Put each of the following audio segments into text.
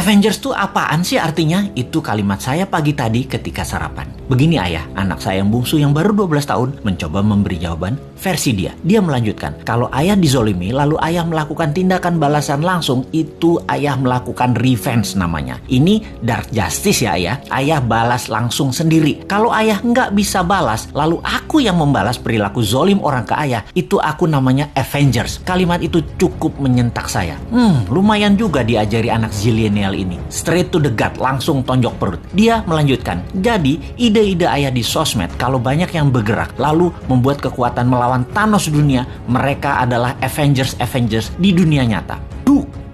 Avengers tuh apaan sih artinya? Itu kalimat saya pagi tadi ketika sarapan. Begini ayah, anak saya yang bungsu yang baru 12 tahun mencoba memberi jawaban versi dia. Dia melanjutkan, kalau ayah dizolimi lalu ayah melakukan tindakan balasan langsung, itu ayah melakukan revenge namanya. Ini dark justice ya ayah. Ayah balas langsung sendiri. Kalau ayah nggak bisa balas, lalu aku yang membalas perilaku zolim orang ke ayah, itu aku namanya Avengers. Kalimat itu cukup menyentak saya. Lumayan juga diajari anak zilenial ini. Straight to the gut, langsung tonjok perut. Dia melanjutkan, jadi ide-ide ayah di sosmed kalau banyak yang bergerak lalu membuat kekuatan melawan Thanos dunia, mereka adalah Avengers di dunia nyata.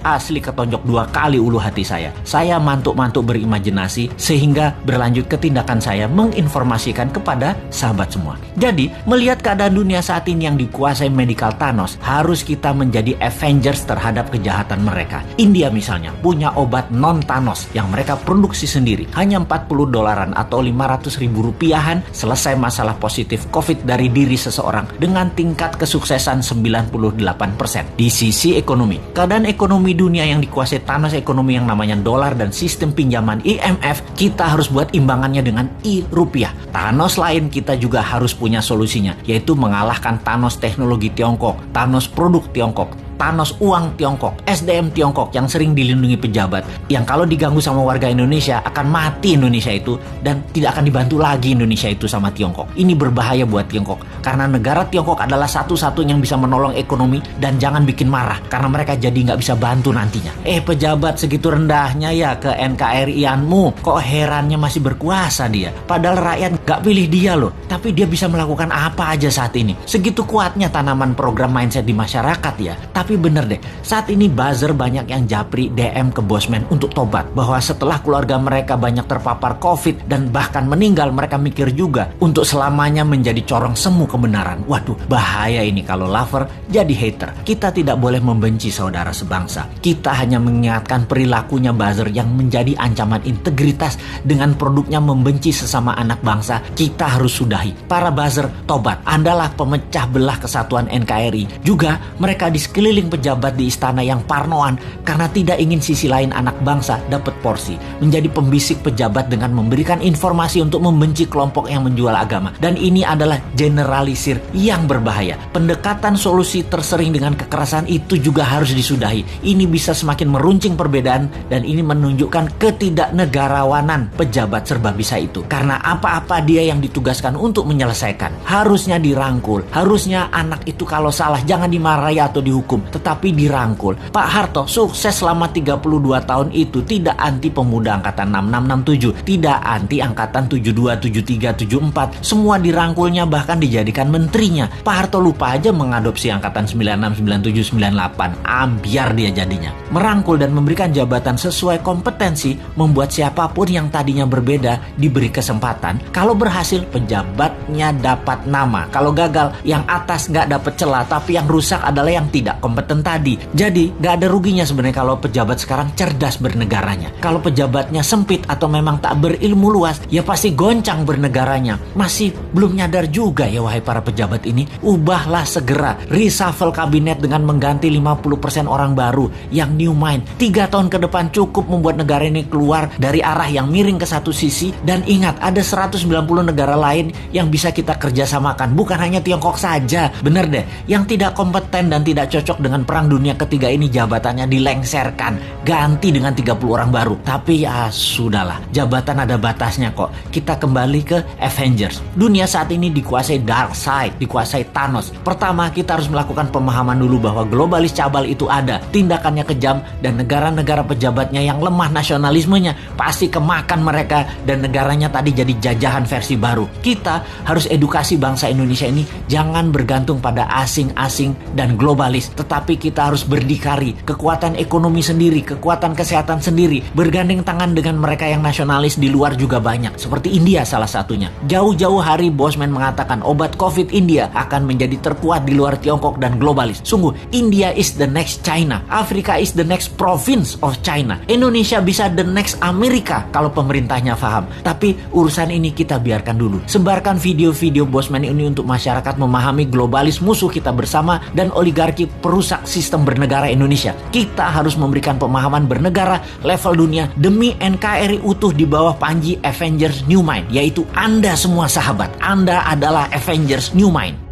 Asli ketonjok 2 kali ulu hati saya. Saya mantuk-mantuk berimajinasi sehingga berlanjut ke tindakan saya menginformasikan kepada sahabat semua. Jadi, melihat keadaan dunia saat ini yang dikuasai medical Thanos, harus kita menjadi Avengers terhadap kejahatan mereka. India misalnya punya obat non-Thanos yang mereka produksi sendiri. Hanya $40 atau 500 ribu rupiahan selesai masalah positif COVID dari diri seseorang dengan tingkat kesuksesan 98%. Di sisi ekonomi, keadaan ekonomi dunia yang dikuasai Thanos ekonomi yang namanya dolar dan sistem pinjaman IMF, kita harus buat imbangannya dengan rupiah. Thanos lain kita juga harus punya solusinya, yaitu mengalahkan Thanos teknologi Tiongkok, Thanos produk Tiongkok, Thanos uang Tiongkok, SDM Tiongkok yang sering dilindungi pejabat, yang kalau diganggu sama warga Indonesia akan mati Indonesia itu dan tidak akan dibantu lagi Indonesia itu sama Tiongkok. Ini berbahaya buat Tiongkok karena negara Tiongkok adalah satu-satunya yang bisa menolong ekonomi, dan jangan bikin marah karena mereka jadi nggak bisa bantu nantinya. Pejabat segitu rendahnya ya ke NKRI-anmu, kok herannya masih berkuasa dia, padahal rakyat nggak pilih dia loh, tapi dia bisa melakukan apa aja saat ini. Segitu kuatnya tanaman program mindset di masyarakat ya. Tapi bener deh, saat ini buzzer banyak yang japri DM ke Bosman untuk tobat, bahwa setelah keluarga mereka banyak terpapar COVID dan bahkan meninggal, mereka mikir juga untuk selamanya menjadi corong semu kebenaran. Waduh, bahaya ini kalau lover jadi hater. Kita tidak boleh membenci saudara sebangsa. Kita hanya mengingatkan perilakunya buzzer yang menjadi ancaman integritas dengan produknya membenci sesama anak bangsa. Kita harus sudahi. Para buzzer, tobat. Andalah pemecah belah kesatuan NKRI. Juga mereka di sekeliling pejabat di istana yang parnoan karena tidak ingin sisi lain anak bangsa dapat porsi, menjadi pembisik pejabat dengan memberikan informasi untuk membenci kelompok yang menjual agama. Dan ini adalah generalisir yang berbahaya. Pendekatan solusi tersering dengan kekerasan itu juga harus disudahi. Ini bisa semakin meruncing perbedaan, dan ini menunjukkan ketidaknegarawanan pejabat serba bisa itu. Karena apa-apa dia yang ditugaskan untuk menyelesaikan harusnya dirangkul. Harusnya anak itu kalau salah jangan dimarahi atau dihukum, tetapi dirangkul. Pak Harto sukses selama 32 tahun itu, tidak anti pemuda angkatan 6667, tidak anti angkatan 72, 73, 74. Semua dirangkulnya, bahkan dijadikan menterinya. Pak Harto lupa aja mengadopsi angkatan 96, 97, 98. Ambiar dia jadinya. Merangkul dan memberikan jabatan sesuai kompetensi membuat siapapun yang tadinya berbeda diberi kesempatan. Kalau berhasil, pejabatnya dapat nama. Kalau gagal, yang atas nggak dapat celah, tapi yang rusak adalah yang tidak kompeten tadi. Jadi gak ada ruginya sebenarnya kalau pejabat sekarang cerdas bernegaranya. Kalau pejabatnya sempit atau memang tak berilmu luas, ya pasti goncang bernegaranya. Masih belum nyadar juga ya wahai para pejabat ini. Ubahlah segera, reshuffle kabinet dengan mengganti 50% orang baru yang new mind. 3 tahun ke depan cukup membuat negara ini keluar dari arah yang miring ke satu sisi. Dan ingat, ada 190 negara lain yang bisa kita kerjasamakan, bukan hanya Tiongkok saja. Bener deh, yang tidak kompeten dan tidak cocok dengan perang dunia ketiga ini jabatannya dilengserkan, ganti dengan 30 orang baru. Tapi ya sudahlah, jabatan ada batasnya kok. Kita kembali ke Avengers. Dunia saat ini dikuasai dark side, dikuasai Thanos. Pertama, kita harus melakukan pemahaman dulu bahwa globalis cabal itu ada, tindakannya kejam, dan negara-negara pejabatnya yang lemah nasionalismenya pasti kemakan mereka, dan negaranya tadi jadi jajahan versi baru. Kita harus edukasi bangsa Indonesia ini jangan bergantung pada asing-asing dan globalis, tetapi kita harus berdikari, kekuatan ekonomi sendiri, kekuatan kesehatan sendiri, bergandeng tangan dengan mereka yang nasionalis di luar juga banyak, seperti India salah satunya. Jauh-jauh hari Bosman mengatakan obat COVID India akan menjadi terkuat di luar Tiongkok dan globalis. Sungguh, India is the next China, Afrika is the next province of China, Indonesia bisa the next Amerika kalau pemerintahnya paham. Tapi urusan ini kita kita biarkan dulu. Sebarkan video-video Bosman ini untuk masyarakat memahami globalis musuh kita bersama dan oligarki perusak sistem bernegara Indonesia. Kita harus memberikan pemahaman bernegara level dunia demi NKRI utuh di bawah panji Avengers New Mind, yaitu Anda semua sahabat. Anda adalah Avengers New Mind.